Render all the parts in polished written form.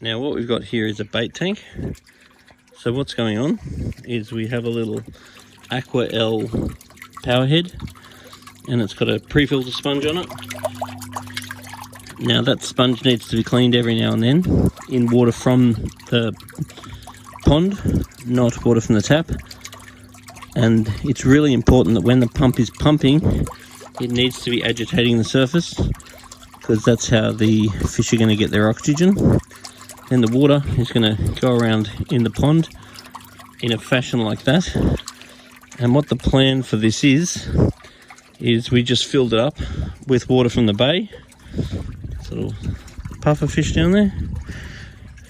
Now what we've got here is a bait tank. So what's going on is we have a little Aqua L power head, and it's got a pre-filter sponge on it. Now that sponge needs to be cleaned every now and then in water from the pond, not water from the tap. And it's really important that when the pump is pumping, it needs to be agitating the surface, because that's how the fish are going to get their oxygen. Then the water is going to go around in the pond in a fashion like that. And what the plan for this is we just filled it up with water from the bay. It's a little puffer fish down there.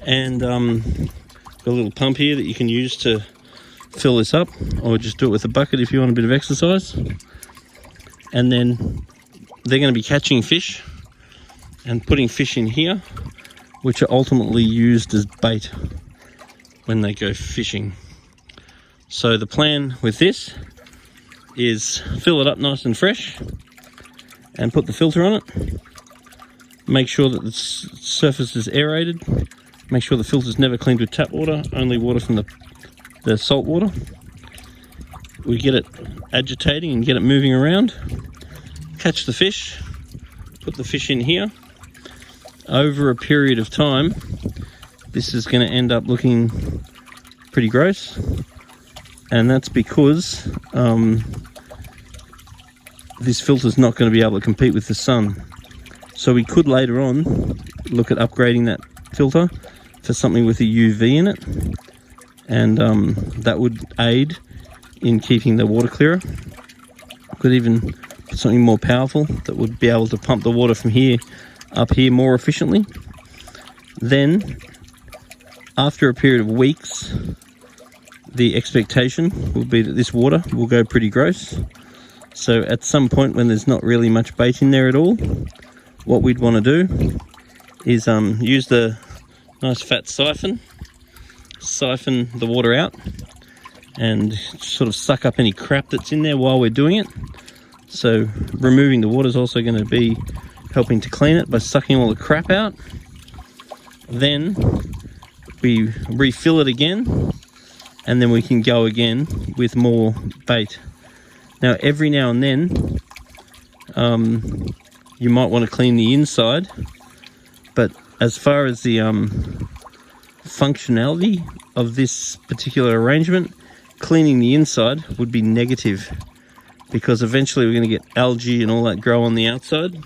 And got a little pump here that you can use to fill this up, or just do it with a bucket if you want a bit of exercise. And then they're going to be catching fish and putting fish in here, which are ultimately used as bait when they go fishing. So the plan with this is fill it up nice and fresh and put the filter on it. Make sure that the surface is aerated. Make sure the filter's never cleaned with tap water, only water from the salt water. We get it agitating and get it moving around. Catch the fish, put the fish in here. Over a period of time, this is going to end up looking pretty gross, and that's because this filter's not going to be able to compete with the sun. So we could later on look at upgrading that filter for something with a UV in it, and that would aid in keeping the water clearer. Could even put something more powerful that would be able to pump the water from here up here more efficiently. Then after a period of weeks, the expectation will be that this water will go pretty gross. So at some point when there's not really much bait in there at all, what we'd want to do is use the nice fat siphon the water out and sort of suck up any crap that's in there while we're doing it. So removing the water is also going to be helping to clean it by sucking all the crap out. Then we refill it again, and then we can go again with more bait. Now every now and then you might want to clean the inside, but as far as the functionality of this particular arrangement, cleaning the inside would be negative, because eventually we're going to get algae and all that grow on the outside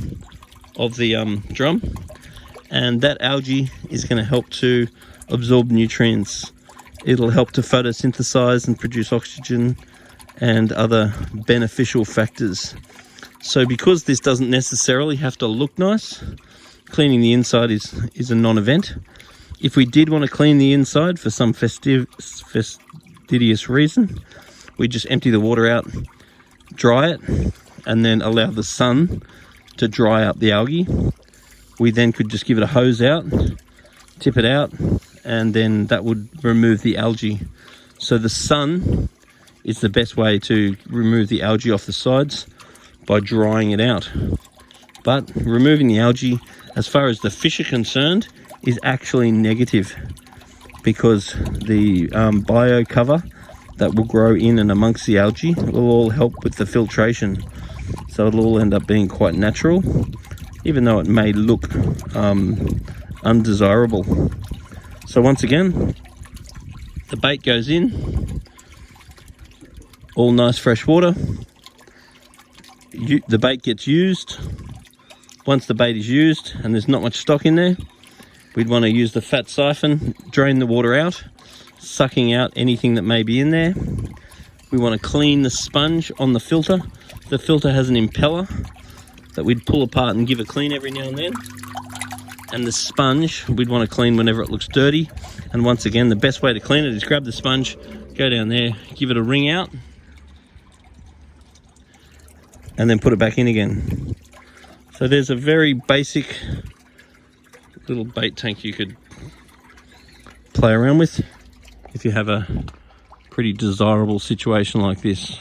of the drum, and that algae is going to help to absorb nutrients. It'll help to photosynthesize and produce oxygen and other beneficial factors. So because this doesn't necessarily have to look nice, cleaning the inside is a non-event. If we did want to clean the inside for some fastidious reason, we just empty the water out, dry it, and then allow the sun to dry up the algae. We then could just give it a hose out, tip it out, and then that would remove the algae. So the sun is the best way to remove the algae off the sides, by drying it out. But removing the algae, as far as the fish are concerned, is actually negative, because the bio cover that will grow in and amongst the algae will all help with the filtration. So it'll all end up being quite natural, even though it may look undesirable. So once again, the bait goes in, all nice fresh water. The bait gets used. Once the bait is used and there's not much stock in there, we'd want to use the fat siphon, drain the water out, sucking out anything that may be in there. We want to clean the sponge on the filter. The filter has an impeller that we'd pull apart and give a clean every now and then. And the sponge we'd want to clean whenever it looks dirty. And once again, the best way to clean it is grab the sponge, go down there, give it a wring out, and then put it back in again. So there's a very basic little bait tank you could play around with if you have a pretty desirable situation like this.